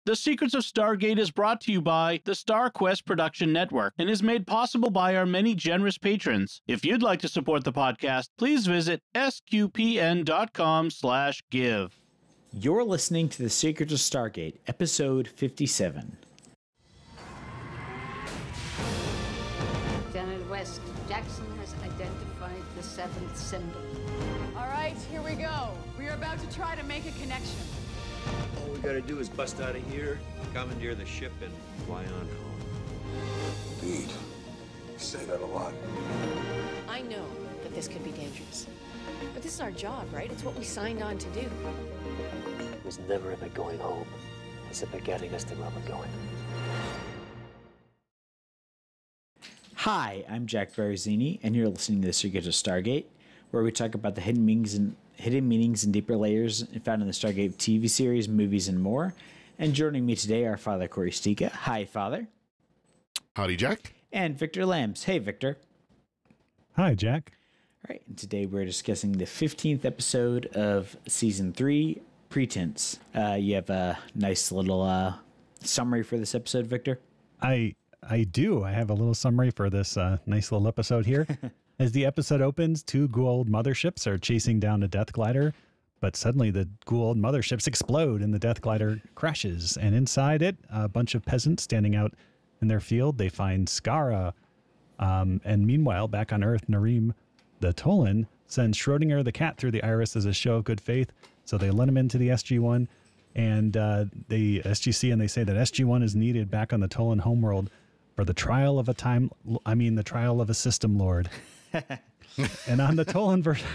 The Secrets of Stargate is brought to you by the StarQuest Production Network and is made possible by our many generous patrons. If you'd like to support the podcast, please visit sqpn.com/give. You're listening to The Secrets of Stargate, Episode 57. Lieutenant West, Jackson has identified the seventh symbol. All right, here we go. We are about to try to make a connection. All we gotta do is bust out of here, commandeer the ship, and fly on home. Indeed. You say that a lot. I know that this could be dangerous. But this is our job, right? It's what we signed on to do. It was never about going home. It's about getting us to where we're going. Hi, I'm Jack Baruzzini, and you're listening to The Secrets of Stargate, where we talk about the hidden meanings and deeper layers found in the Stargate TV series, movies, and more. And joining me today are Father Cory Sticha. Hi, Father. Howdy, Jack. And Victor Lambs. Hey, Victor. Hi, Jack. All right, and today we're discussing the 15th episode of Season 3, Pretense. You have a nice little summary for this episode, Victor? I do. I have a little summary for this nice little episode here. As the episode opens, two Goa'uld motherships are chasing down a death glider, but suddenly the Goa'uld motherships explode and the death glider crashes. And inside it, a bunch of peasants standing out in their field, they find Skaara. And meanwhile, back on Earth, Narim, the Tolan, sends Schrodinger the cat through the iris as a show of good faith. So they let him into the SG-1, and they SGC, and they say that SG-1 is needed back on the Tolan homeworld for the trial of the trial of a system lord. And on the Tolan version,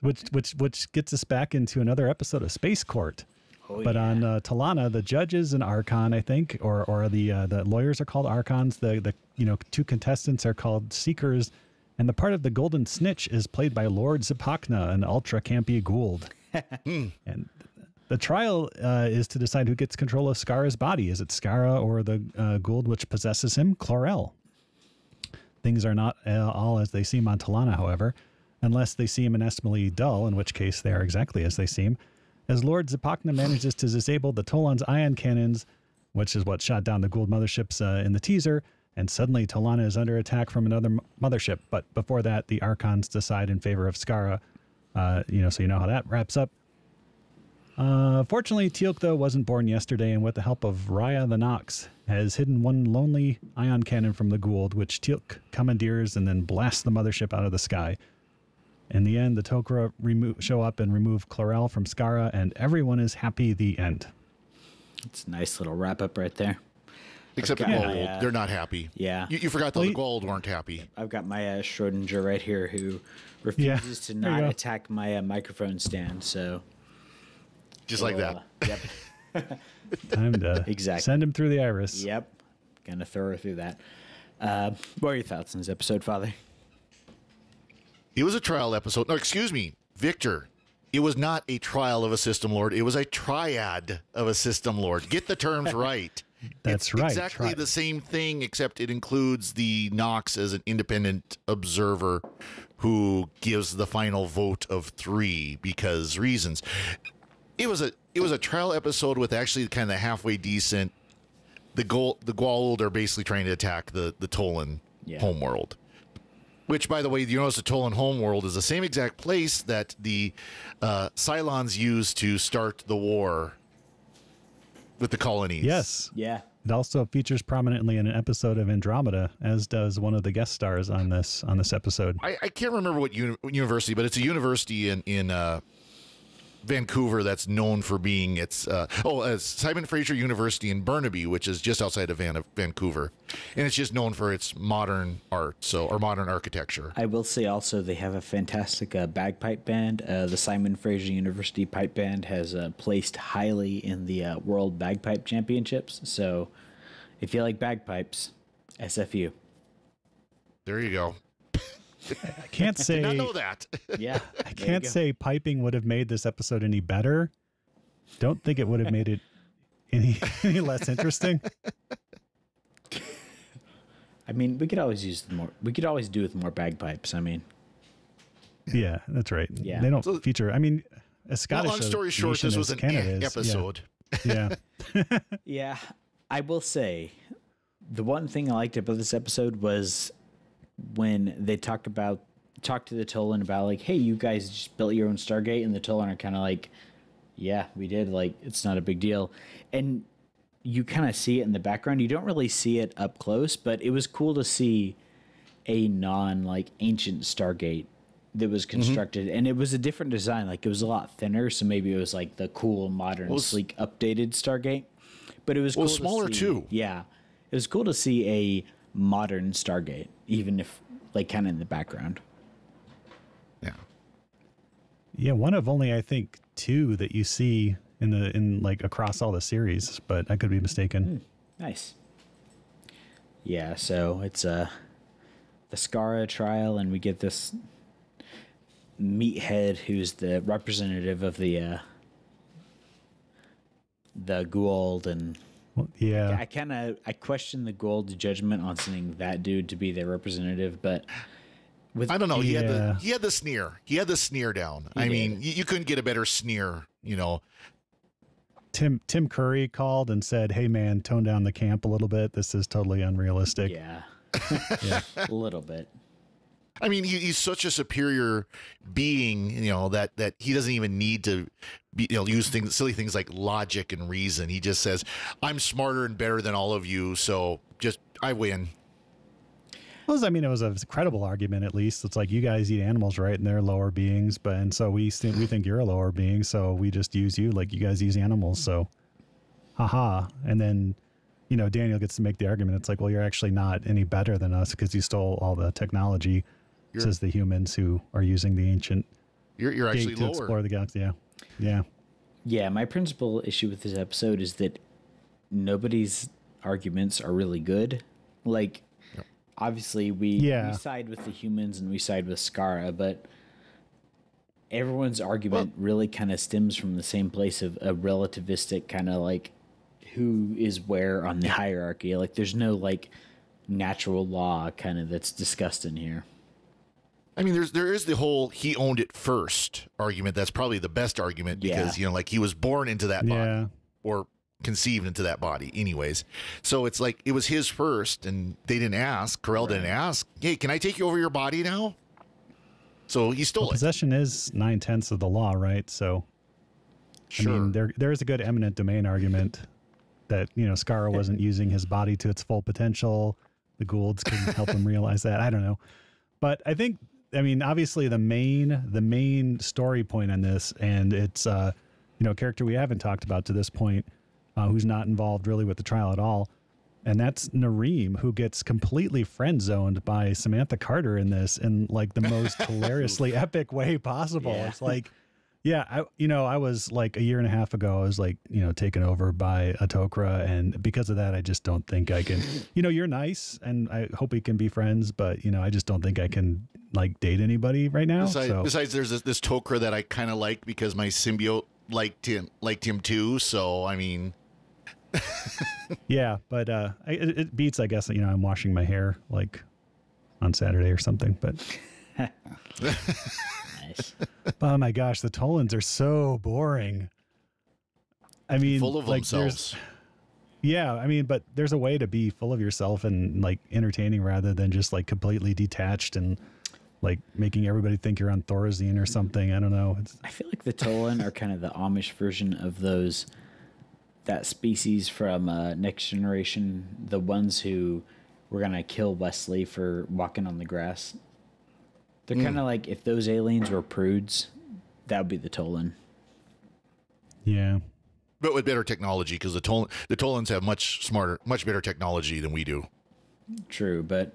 which gets us back into another episode of Space Court. On Talana, the judge is an Archon, I think, or the lawyers are called Archons. The two contestants are called Seekers, and the part of the Golden Snitch is played by Lord Zipacna, an ultra campy Goa'uld. And the trial is to decide who gets control of Scara's body. Is it Scara or the Goa'uld which possesses him, Klorel? Things are not all as they seem on Talana, however, unless they seem inestimably dull, in which case they are exactly as they seem, as Lord Zipacna manages to disable the Tolan's ion cannons, which is what shot down the Goa'uld motherships in the teaser, and suddenly Talana is under attack from another mothership. But before that, the Archons decide in favor of Skaara, so you know how that wraps up. Fortunately, Teal'c, though, wasn't born yesterday, and with the help of Raya the Nox, has hidden one lonely ion cannon from the Goa'uld, which Teal'c commandeers and then blasts the mothership out of the sky. In the end, the Tok'ra show up and remove Klorel from Skaara, and everyone is happy. The end. It's a nice little wrap-up right there. Except the Goa'uld, they're not happy. Yeah. You forgot that the Goa'uld weren't happy. I've got my Schrodinger right here who refuses to not attack my microphone stand, so... Just like that. Yep. Time to send him through the iris. Yep. Gonna throw her through that. What are your thoughts on this episode, Father? It was a trial episode. No, excuse me, Victor. It was not a trial of a system lord. It was a triad of a system lord. Get the terms right. That's right. Exactly the same thing, except it includes the Nox as an independent observer who gives the final vote of 3 because reasons. It was a trial episode with actually kind of halfway decent. The Goa'uld are basically trying to attack the Tolan homeworld. Which, by the way, you notice the Tolan homeworld is the same exact place that the Cylons used to start the war with the colonies. Yes. Yeah. It also features prominently in an episode of Andromeda, as does one of the guest stars on this episode. I can't remember what university, but it's a university in Vancouver that's known for being Simon Fraser University in Burnaby, which is just outside of Vancouver, and it's just known for its modern art, or modern architecture. I will say also they have a fantastic bagpipe band. The Simon Fraser University Pipe Band has placed highly in the World Bagpipe Championships. So if you like bagpipes, SFU. There you go. I can't say. Did not know that. Yeah, I can't say piping would have made this episode any better. Don't think it would have made it any less interesting. I mean, we could always do with more bagpipes. I mean, yeah, that's right. Yeah, they don't feature. I mean, a Scottish. Long story short, this was an episode. Yeah. Yeah, I will say the one thing I liked about this episode was when they talked to the Tolan about like, hey, you guys just built your own Stargate, and the Tolan are kind of like, yeah, we did. Like, it's not a big deal. And you kind of see it in the background. You don't really see it up close, but it was cool to see a like ancient Stargate that was constructed, and it was a different design. Like, it was a lot thinner, so maybe it was like the cool, modern, sleek, updated Stargate. But it was cool smaller too. Yeah, it was cool to see a modern Stargate, even if like kind of in the background. Yeah, one of only I think 2 that you see in like across all the series, but I could be mistaken. Nice. Yeah, so it's the Scara Trial, and we get this meathead who's the representative of the Goa'uld, and well, yeah, I question the Goa'uld judgment on sending that dude to be their representative, but I don't know. He had the sneer. He had the sneer down. I mean, you couldn't get a better sneer, you know. Tim Curry called and said, "Hey man, tone down the camp a little bit. This is totally unrealistic." Yeah. Yeah, a little bit. I mean, he's such a superior being, you know, that he doesn't even need to be, you know, use silly things like logic and reason. He just says, "I'm smarter and better than all of you, so just I win." Well, I mean, it was a credible argument. At least it's like, you guys eat animals, right? And they're lower beings, and so we think you're a lower being, so we just use you like you guys use animals. So, haha. And then, you know, Daniel gets to make the argument. It's like, well, you're actually not any better than us because you stole all the technology. Says the humans who are using the ancient. You're actually to lower. Explore the galaxy. Yeah. My principal issue with this episode is that nobody's arguments are really good. Like, obviously we side with the humans and we side with Skaara, but everyone's argument really kind of stems from the same place of a relativistic kind of like who is where on the hierarchy. Like, there's no like natural law kind of that's discussed in here. I mean, there is the whole he owned it first argument. That's probably the best argument because, you know, like he was born into that body or conceived into that body anyways. So it's like it was his first and they didn't ask. Klorel didn't ask, hey, can I take you over your body now? So he stole it. Possession is 9/10 of the law, right? So, I mean, there is a good eminent domain argument that, you know, Skaara wasn't using his body to its full potential. The Goa'ulds can help him realize that. I don't know. But I think, I mean, obviously the main story point on this, and it's, you know, a character we haven't talked about to this point, who's not involved really with the trial at all. And that's Nareem, who gets completely friend zoned by Samantha Carter in this in like the most hilariously epic way possible. Yeah. It's like, I was like a year and a half ago, I was like, you know, taken over by a Tok'ra. And because of that, I just don't think I can, you know, you're nice and I hope we can be friends, but, you know, I just don't think I can like date anybody right now. Besides there's this Tok'ra that I kind of like because my symbiote liked him too. So, I mean... Yeah, but it beats, I guess, you know, I'm washing my hair like on Saturday or something, but Nice. Oh my gosh, the Tolans are so boring. I mean, full of like, themselves. Yeah, I mean, but there's a way to be full of yourself and like entertaining rather than just like completely detached and like making everybody think you're on Thorazine or something. I don't know. I feel like the Tolan are kind of the Amish version of that species from Next Generation, the ones who were gonna kill Wesley for walking on the grass. They're kind of like, if those aliens were prudes, that would be the Tolan. Yeah. But with better technology, because the Tolans have much better technology than we do. True, but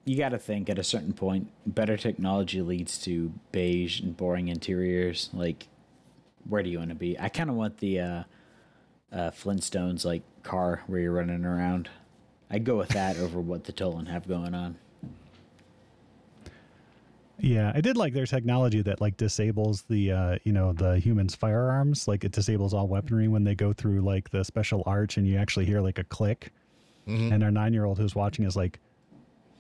you got to think at a certain point, better technology leads to beige and boring interiors. Like, where do you want to be? I kind of want the Flintstones like car where you're running around. I'd go with that over what the Tolan have going on. Yeah, I did like their technology that like disables the the humans' firearms. Like, it disables all weaponry when they go through like the special arch, and you actually hear like a click. Mm-hmm. And our 9-year-old who's watching is like,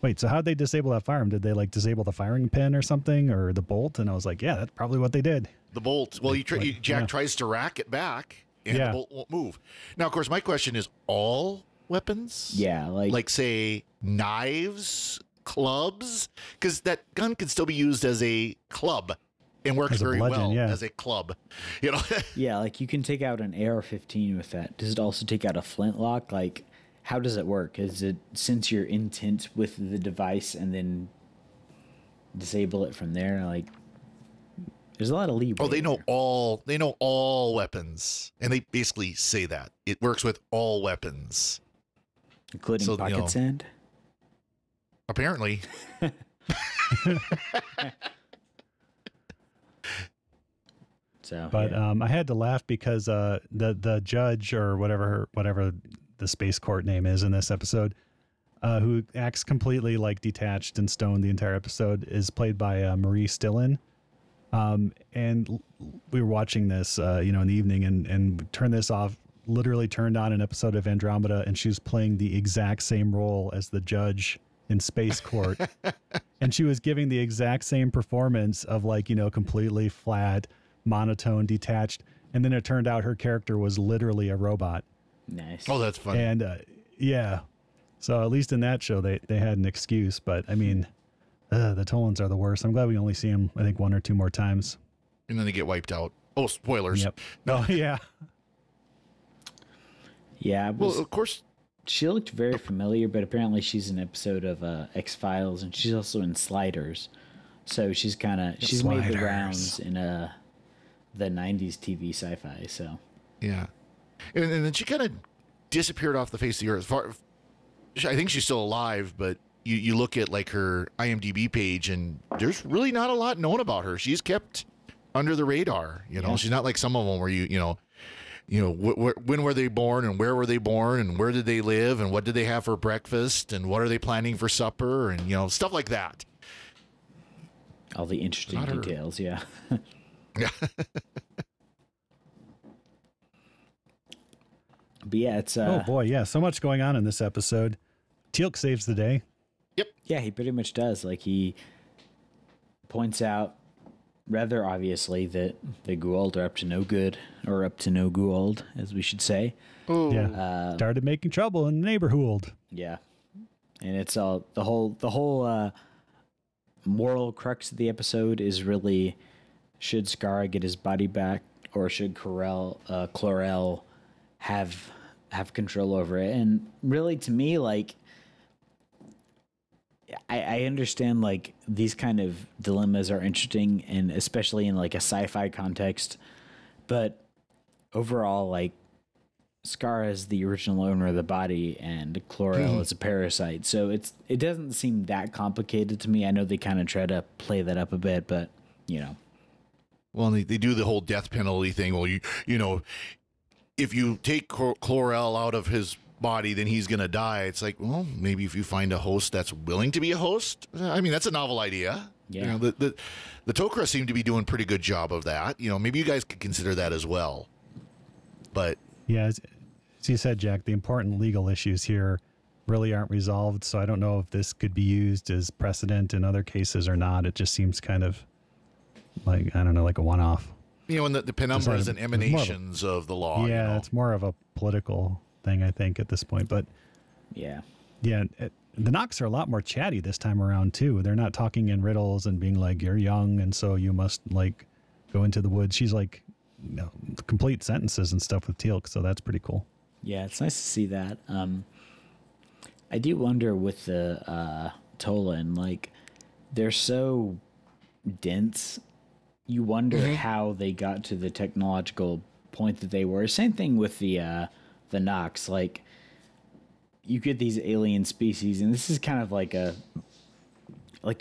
"Wait, so how'd they disable that firearm? Did they like disable the firing pin or something, or the bolt?" And I was like, "Yeah, that's probably what they did." The bolt. Well, Jack tries to rack it back, and the bolt won't move. Now, of course, my question is all weapons? Yeah, like say knives, clubs, because that gun can still be used as a club and works very well as a club. You know? Yeah, like you can take out an AR-15 with that. Does it also take out a flintlock? Like, how does it work? Is it sense your intent with the device and then disable it from there? Like, there's a lot of leeway. Oh, they know all weapons, and they basically say that it works with all weapons, including pocket sand. Apparently. But I had to laugh because the judge or whatever the space court name is in this episode, who acts completely like detached and stoned the entire episode, is played by Marie Stillen. And we were watching this, in the evening and turned this off, literally turned on an episode of Andromeda, and she was playing the exact same role as the judge in Space Court. And she was giving the exact same performance of completely flat, monotone, detached. And then it turned out her character was literally a robot. Nice. Oh, that's funny. And yeah. So at least in that show, they had an excuse. But I mean, the Tolans are the worst. I'm glad we only see them, I think, 1 or 2 more times. And then they get wiped out. Oh, spoilers. Yep. No, yeah. Yeah. Well, of course. She looked very familiar, but apparently she's an episode of X-Files, and she's also in Sliders. So she's made the rounds in the 90s TV sci-fi. So yeah. And then she kind of disappeared off the face of the earth. I think she's still alive, but you look at like her IMDb page, and there's really not a lot known about her. She's kept under the radar. She's not like some of them where when were they born and where were they born and where did they live and what did they have for breakfast and what are they planning for supper and stuff like that. All the interesting details, yeah. Yeah. But yeah, it's oh boy, yeah, so much going on in this episode. Teal'c saves the day. Yep. Yeah, he pretty much does. Like, he points out rather obviously that the Goa'uld are up to no good, or up to no Goa'uld, as we should say. Ooh. Yeah. Started making trouble in the neighborhood. Yeah. And it's all the whole moral crux of the episode is really, should Scara get his body back, or should Klorel have control over it? And really, to me, like, I understand like these kind of dilemmas are interesting, and especially in like a sci-fi context, but overall, like, Scara is the original owner of the body and Klorel is a parasite. So it doesn't seem that complicated to me. I know they kind of try to play that up a bit, but Well, they do the whole death penalty thing. Well, if you take Klorel out of his body, then he's going to die. It's like, well, maybe if you find a host that's willing to be a host. I mean, that's a novel idea. Yeah. The Tok'ra seem to be doing a pretty good job of that. Maybe you guys could consider that as well. But yeah, as you said, Jack, the important legal issues here really aren't resolved. So I don't know if this could be used as precedent in other cases or not. It just seems kind of like, I don't know, like a one-off. And the penumbras and emanations of the law. Yeah, it's more of a political thing, I think, at this point. But yeah, the Nox are a lot more chatty this time around too. They're not talking in riddles and being like, "You're young, and so you must like go into the woods." She's like, complete sentences and stuff with Teal'c, so that's pretty cool. Yeah, it's nice to see that. I do wonder with the Tolan, like, they're so dense. You wonder how they got to the technological point that they were. Same thing with the Nox. Like, you get these alien species, and this is kind of like a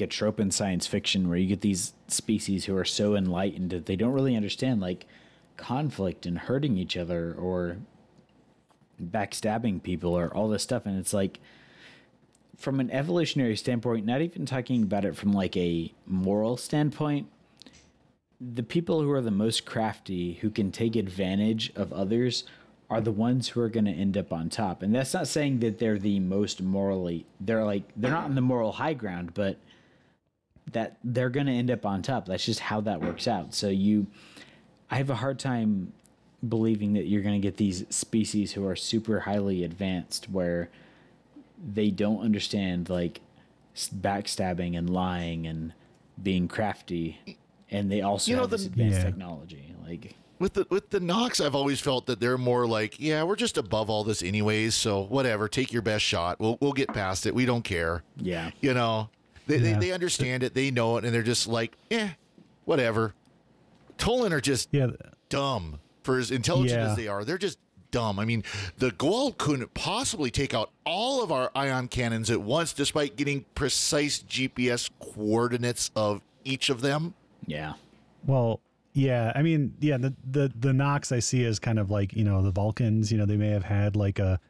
trope in science fiction where you get these species who are so enlightened that they don't really understand like conflict and hurting each other or backstabbing people or all this stuff. And it's like, from an evolutionary standpoint, not even talking about it from like a moral standpoint, the people who are the most crafty, who can take advantage of others, are the ones who are going to end up on top. And that's not saying that they're the most morally, they're not on the moral high ground, but that they're going to end up on top. That's just how that works out. So I have a hard time believing that you're going to get these species who are super highly advanced where they don't understand like backstabbing and lying and being crafty, and they also have this advanced technology. Like with the Nox, I've always felt that they're more like, yeah, we're just above all this anyways, so whatever, take your best shot. We'll get past it. We don't care. Yeah. You know, they understand it, they know it, and they're just like, whatever. Tolan are just dumb for as intelligent as they are. They're just dumb. I mean, the Goa'uld couldn't possibly take out all of our ion cannons at once, despite getting precise GPS coordinates of each of them. Yeah. Well, yeah. I mean, yeah. The Nox I see as kind of like, you know, the Vulcans. You know, they may have had like a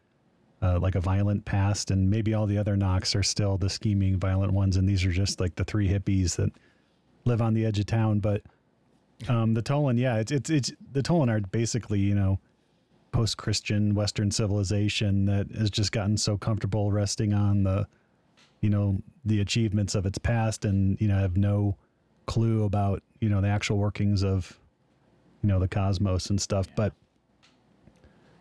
violent past, and maybe all the other Nox are still the scheming, violent ones, and these are just like the three hippies that live on the edge of town. But the Tolan, it's the Tolan are basically, you know, post-Christian Western civilization that has just gotten so comfortable resting on the, you know, the achievements of its past, and, you know, have no clue about, you know, the actual workings of, you know, the cosmos and stuff. But,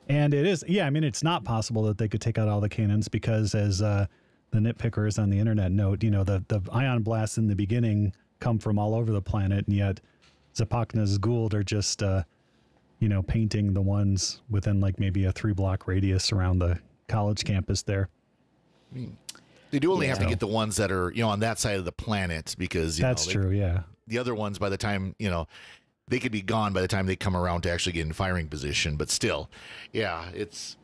and it is, I mean, it's not possible that they could take out all the cannons because, as the nitpickers on the internet note, you know, the ion blasts in the beginning come from all over the planet, and yet Zapakna's Goa'uld are just, you know, painting the ones within like maybe a 3-block radius around the college campus there. I mean, they do only have to get the ones that are, you know, on that side of the planet, because that's true. Yeah. The other ones, by the time, you know, they could be gone by the time they come around to actually get in firing position. But still, it's,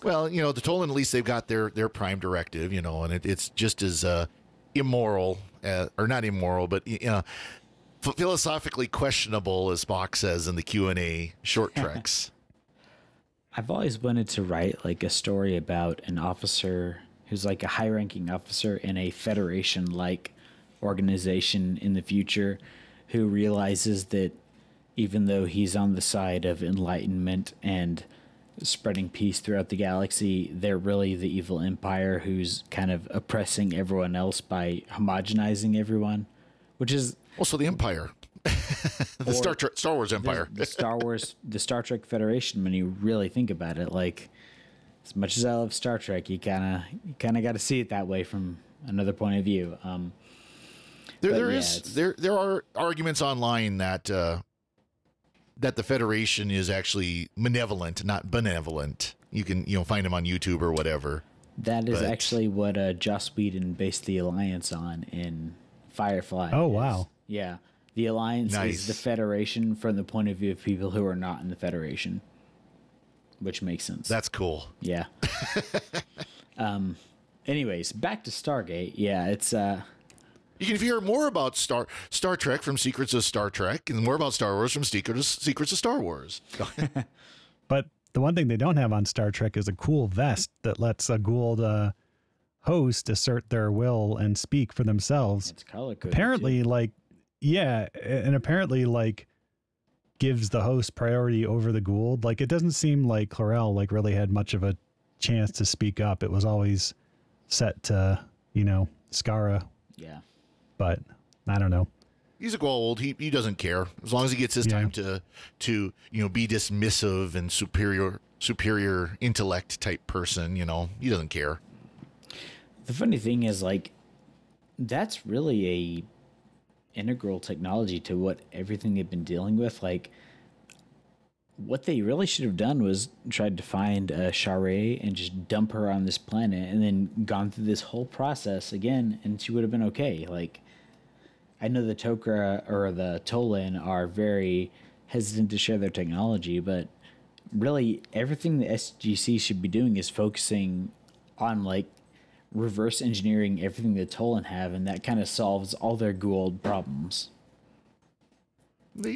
well, you know, the Tolan, at least they've got their prime directive, you know, and it's just as immoral, or not immoral, but, you know, philosophically questionable, as Spock says in the Q&A short treks. I've always wanted to write like a story about an officer who's like a high-ranking officer in a Federation-like organization in the future, who realizes that even though he's on the side of enlightenment and spreading peace throughout the galaxy, they're really the evil empire who's kind of oppressing everyone else by homogenizing everyone, which is also the Empire. The Star Wars Empire. The Star Trek Federation, when you really think about it. Like, as much as I love Star Trek, you kind of got to see it that way from another point of view. There are arguments online that that the Federation is actually malevolent, not benevolent. You can, you know, find them on YouTube or whatever. That is actually what Joss Whedon based the Alliance on in Firefly. Oh, wow. Yeah. The Alliance is the Federation from the point of view of people who are not in the Federation, which makes sense. That's cool. Yeah. Anyways, back to Stargate. Yeah, it's... You can hear more about Star Trek from Secrets of Star Trek, and more about Star Wars from Secrets of Star Wars. But the one thing they don't have on Star Trek is a cool vest that lets a Goa'uld host assert their will and speak for themselves. It's color coded. Apparently, and apparently, like, gives the host priority over the Goa'uld. Like, it doesn't seem like Klorel like really had much of a chance to speak up. It was always set to, you know, Scara. Yeah. But I don't know. He's a Goa'uld. He doesn't care as long as he gets his time to you know, be dismissive and superior intellect type person. You know, he doesn't care. The funny thing is, like, that's really a integral technology to what everything they've been dealing with. Like, what they really should have done was tried to find Sharae and just dump her on this planet, and then gone through this whole process again, and she would have been okay. Like, I know the Tok'ra or the Tolan are very hesitant to share their technology, but really everything the SGC should be doing is focusing on, like, reverse engineering everything the Tolan have, and that kind of solves all their Goa'uld problems.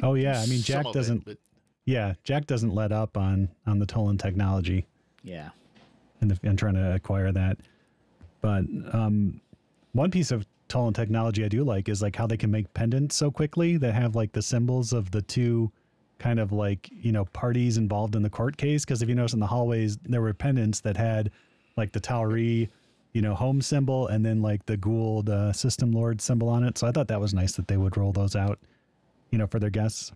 Oh yeah, I mean, Jack doesn't. Yeah, Jack doesn't let up on the Tolan technology. Yeah, and trying to acquire that. But one piece of Tolan technology I do like is like how they can make pendants so quickly that have like the symbols of the two kind of like, you know, parties involved in the court case. Because if you notice in the hallways, there were pendants that had like the Tauri, you know, home symbol, and then like the Goa'uld System Lord symbol on it. So I thought that was nice that they would roll those out, you know, for their guests.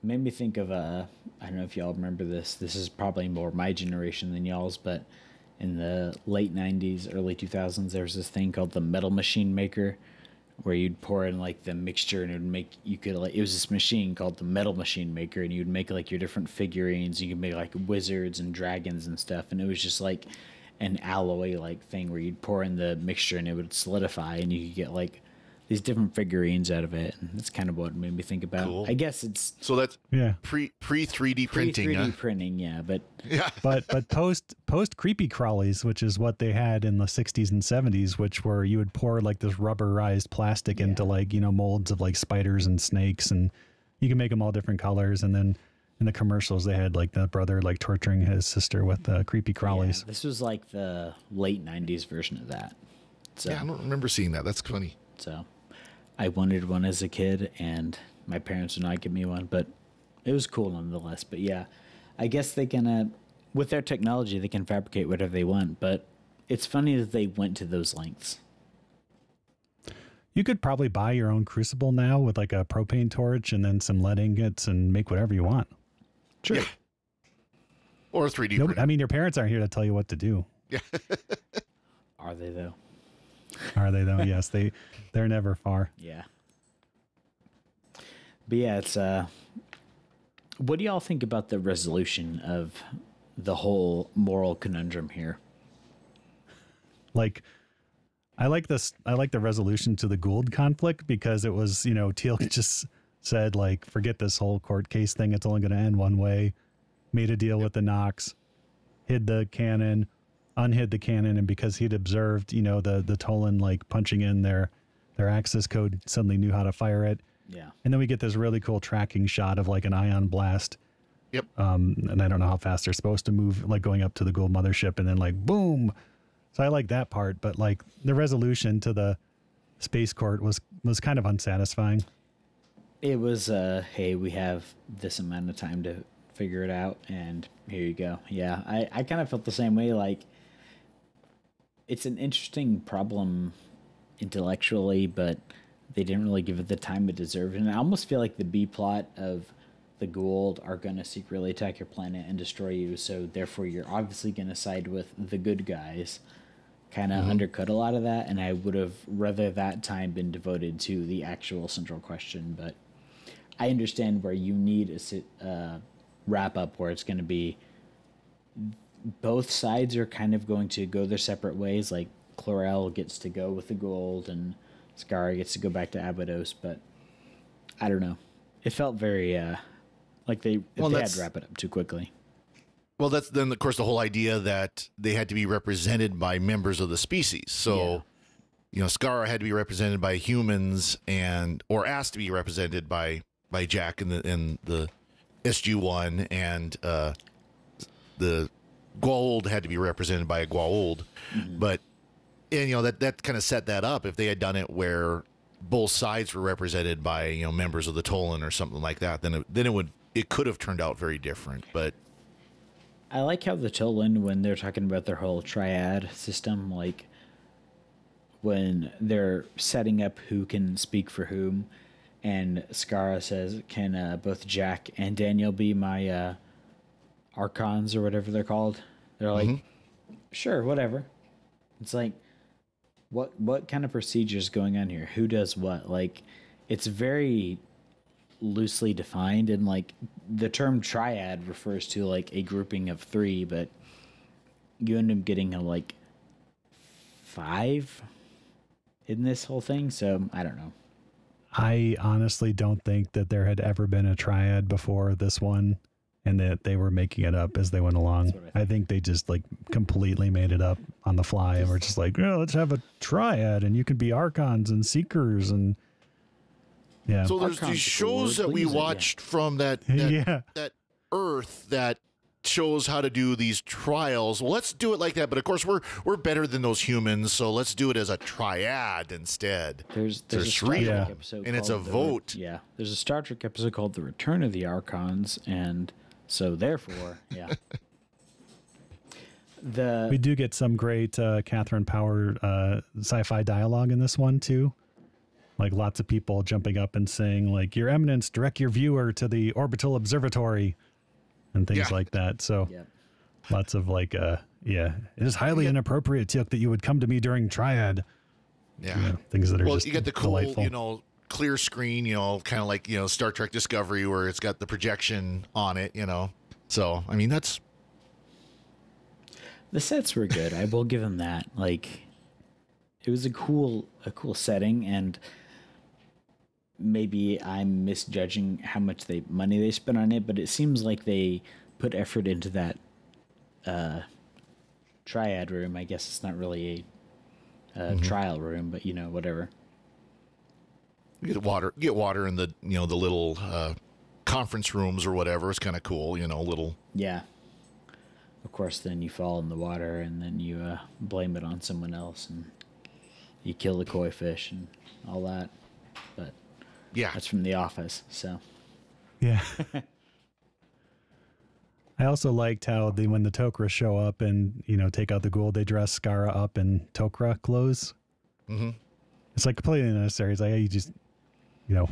Made me think of I don't know if y'all remember this. This is probably more my generation than y'all's, but in the late 90s, early 2000s, there was this thing called the metal machine maker, where you'd pour in like the mixture and it would make, you could like, it was this machine called the metal machine maker, and you'd make like your different figurines. You could make like wizards and dragons and stuff, and it was just like an alloy like thing where you'd pour in the mixture and it would solidify, and you could get like these different figurines out of it. And that's kind of what made me think about. Cool. I guess it's pre 3D printing. 3D printing, yeah, but but post creepy crawlies, which is what they had in the 60s and 70s, which were you would pour like this rubberized plastic into like, you know, molds of like spiders and snakes, and you can make them all different colors. And then in the commercials they had like the brother like torturing his sister with creepy crawlies. This was like the late 90s version of that. So I don't remember seeing that. That's funny. So I wanted one as a kid, and my parents would not give me one, but it was cool nonetheless. But yeah, I guess they can, with their technology, they can fabricate whatever they want, but it's funny that they went to those lengths. You could probably buy your own crucible now with like a propane torch and then some lead ingots and make whatever you want. True. Yeah. Or 3D printing. I mean, your parents aren't here to tell you what to do. Yeah. Are they though? Are they though? Yes, they're never far. Yeah. But yeah, it's what do y'all think about the resolution of the whole moral conundrum here? Like, I like this. I like the resolution to the Goa'uld conflict because it was, you know, Teal just said like, forget this whole court case thing. It's only going to end one way. Made a deal with the Nox, hid the cannon, unhid the cannon, and because he'd observed, you know, the Tolan like punching in their access code, suddenly knew how to fire it. Yeah. And then we get this really cool tracking shot of like an ion blast. Yep. And I don't know how fast they're supposed to move, like going up to the Goa'uld mothership, and then like boom. So I like that part, but like the resolution to the space court was kind of unsatisfying. It was hey, we have this amount of time to figure it out, and here you go. Yeah, I kind of felt the same way. Like, it's an interesting problem intellectually, but they didn't really give it the time it deserved. And I almost feel like the B plot of the Goa'uld are going to secretly attack your planet and destroy you, so therefore you're obviously going to side with the good guys. Kind of undercut a lot of that, and I would have rather that time been devoted to the actual central question. But I understand where you need a wrap up where it's going to be both sides are kind of going to go their separate ways. Like Klorel gets to go with the Goa'uld, and Skaara gets to go back to Abydos. But I don't know. It felt very like they had to wrap it up too quickly. Well, that's then, of course, the whole idea that they had to be represented by members of the species. So, you know, Skaara had to be represented by humans or asked to be represented by Jack and the SG-1, and the Goa'uld had to be represented by a Goa'uld. But, and, you know, that kind of set that up. If they had done it where both sides were represented by, you know, members of the Tolan or something like that, then it could have turned out very different. But I like how the Tolan, when they're talking about their whole triad system, like when they're setting up who can speak for whom, and Skaara says, can both Jack and Daniel be my Archons or whatever they're called? They're like, sure, whatever. It's like, what kind of procedure is going on here? Who does what? Like, it's very loosely defined, and like the term triad refers to like a grouping of three, but you end up getting like 5 in this whole thing. So I don't know. I honestly don't think that there had ever been a triad before this one, and that they were making it up as they went along. I think they just like completely made it up on the fly, and we're just like, yeah, let's have a triad, and you can be Archons and Seekers, and yeah. So there's these shows that we watched from that Earth that shows how to do these trials. Well, let's do it like that. But of course, we're better than those humans, so let's do it as a triad instead. There's a Star Trek episode, and it's a vote. There's a Star Trek episode called "The Return of the Archons," and so therefore, we do get some great Catherine Power sci-fi dialogue in this one too. like lots of people jumping up and saying like, "Your Eminence, direct your viewer to the orbital observatory," and things like that. So lots of like, it is highly inappropriate, Teal'c, that you would come to me during triad. Yeah. You know, things that are just you get the cool, delightful. Clear screen, kind of like, Star Trek Discovery, where it's got the projection on it, So, I mean, that's... The sets were good. I will give them that. Like, it was a cool setting, and maybe I'm misjudging how much money they spent on it, but it seems like they put effort into that triad room. I guess it's not really a trial room, but whatever. You get water in the the little conference rooms or whatever. It's kind of cool, little. Yeah. Of course, then you fall in the water, and then you blame it on someone else, and you kill the koi fish and all that. But yeah, that's from The Office. So yeah. I also liked how when the Tok'ra show up and take out the Goa'uld, they dress Scara up in Tok'ra clothes. Mm-hmm. It's like completely unnecessary. It's like, hey, you just, we're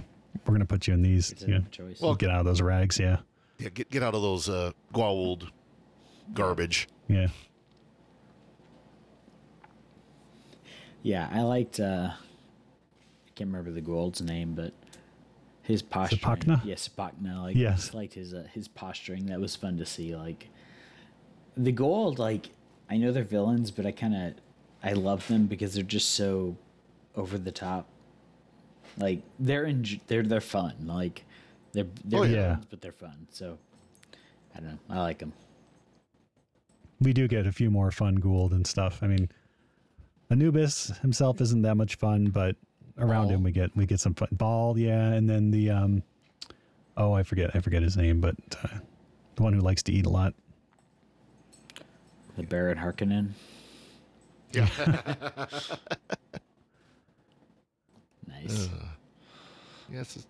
gonna put you in these. It's a choice. Well, get out of those rags. Yeah. Yeah. Get out of those Goa'uld garbage. Yeah. Yeah, I liked. I can't remember the Goa'uld's name, but his posturing. Sapakna? Yeah, Sapakna. Like, Yes. I just liked his posturing. That was fun to see. Like, the Goa'uld, like, I know they're villains, but I love them because they're just so over the top. Like, they're fun. Like, they're villains, but they're fun. So I don't know. I like them. We do get a few more fun Goa'uld and stuff. I mean, Anubis himself isn't that much fun, but around him we get some fun. Ball, yeah, and then the I forget his name, but the one who likes to eat a lot. The Baron Harkonnen. Yeah. Nice. Yes.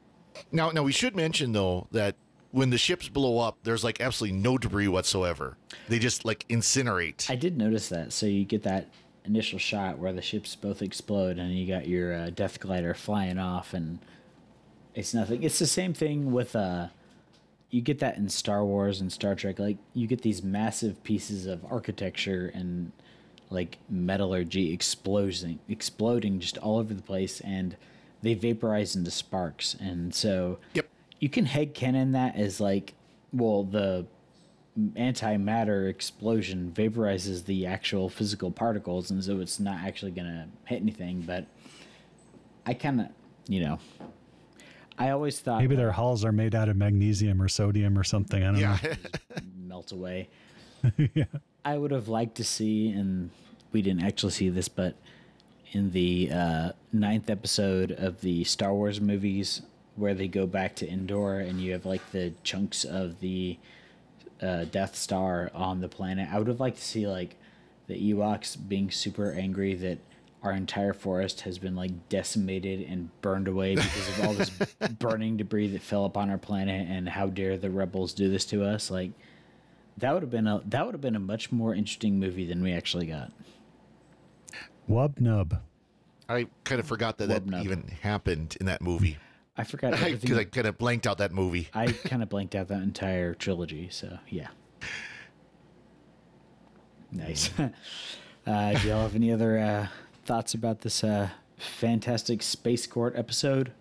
Now we should mention though that when the ships blow up, there's like absolutely no debris whatsoever. They just like incinerate. I did notice that. So you get that initial shot where the ships both explode, and you got your death glider flying off, and it's nothing. It's the same thing with you get that in Star Wars and Star Trek. Like, you get these massive pieces of architecture and like metallurgy exploding just all over the place, and they vaporize into sparks. And so you can headcanon that as like, well, the antimatter explosion vaporizes the actual physical particles, and so it's not actually going to hit anything. But I kind of, I always thought maybe their hulls are made out of magnesium or sodium or something. I don't know. Melt away. Yeah. I would have liked to see, and we didn't actually see this, but in the 9th episode of the Star Wars movies, where they go back to Endor and you have like the chunks of the Death Star on the planet, I would have liked to see like the Ewoks being super angry that our entire forest has been like decimated and burned away because of all this burning debris that fell upon our planet, and how dare the rebels do this to us. Like, that would have been a much more interesting movie than we actually got. Wub nub. I kind of forgot that even happened in that movie. I forgot because I kind of blanked out that movie. I kind of blanked out that entire trilogy. So yeah. Nice. Do y'all have any other thoughts about this fantastic Space Court episode?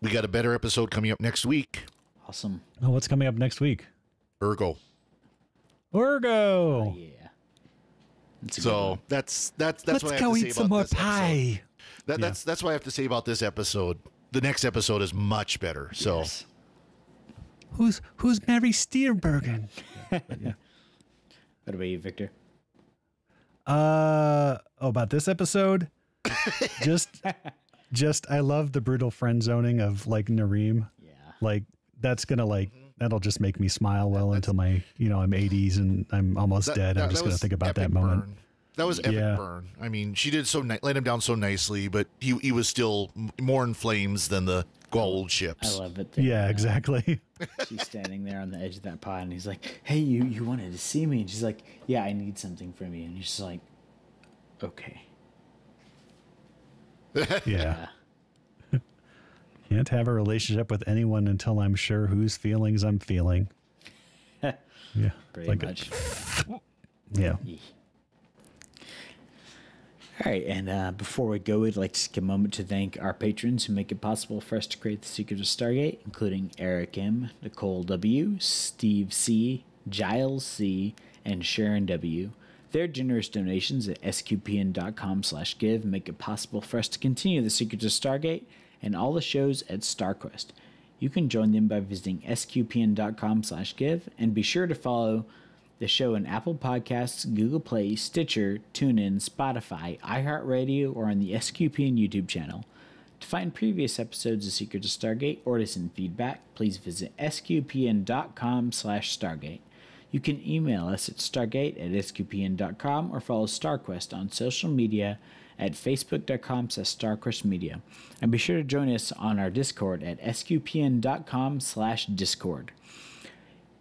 We got a better episode coming up next week. Awesome. Oh, what's coming up next week? Urgo. Yeah. So that's Let's what I have go to say eat some about more this pie. episode. That's what I have to say about this episode. The next episode is much better. So Yes. Who's Mary Steenburgen? What about you, Victor? About this episode? just I love the brutal friend zoning of like Nareem. Yeah. Like, that's gonna that'll just make me smile until my I'm 80s and I'm almost dead. I'm just gonna think about that moment. Burn. That was epic burn. I mean, she did let him down so nicely, but he was still more in flames than the Goa'uld ships. I love it. Yeah, exactly. She's standing there on the edge of that pod, and he's like, "Hey, you wanted to see me?" And she's like, "Yeah, I need something from you." And he's just like, "Okay." Yeah. Can't have a relationship with anyone until I'm sure whose feelings I'm feeling. Yeah. Pretty much. Yeah. All right, and before we go, we'd like to take a moment to thank our patrons who make it possible for us to create The Secret of Stargate, including Eric M., Nicole W., Steve C., Giles C., and Sharon W. Their generous donations at sqpn.com/give make it possible for us to continue The Secret of Stargate and all the shows at StarQuest. You can join them by visiting sqpn.com/give, and be sure to follow the show on Apple Podcasts, Google Play, Stitcher, TuneIn, Spotify, iHeartRadio, or on the SQPN YouTube channel. To find previous episodes of Secret of Stargate or to send feedback, please visit sqpn.com/Stargate. You can email us at stargate@sqpn.com or follow StarQuest on social media at facebook.com/StarQuestMedia. And be sure to join us on our Discord at sqpn.com/Discord.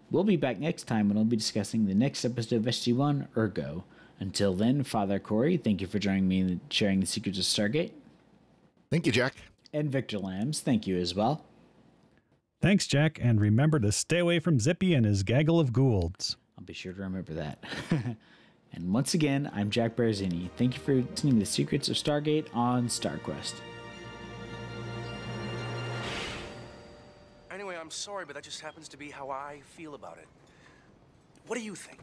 We'll be back next time when we'll be discussing the next episode of SG-1, Ergo. Until then, Father Cory, thank you for joining me in sharing the secrets of Stargate. Thank you, Jack. And Victor Lambs, thank you as well. Thanks, Jack, and remember to stay away from Zippy and his gaggle of Goa'ulds. I'll be sure to remember that. And once again, I'm Jack Baruzzini. Thank you for listening to The Secrets of Stargate on StarQuest. Anyway, I'm sorry, but that just happens to be how I feel about it. What do you think?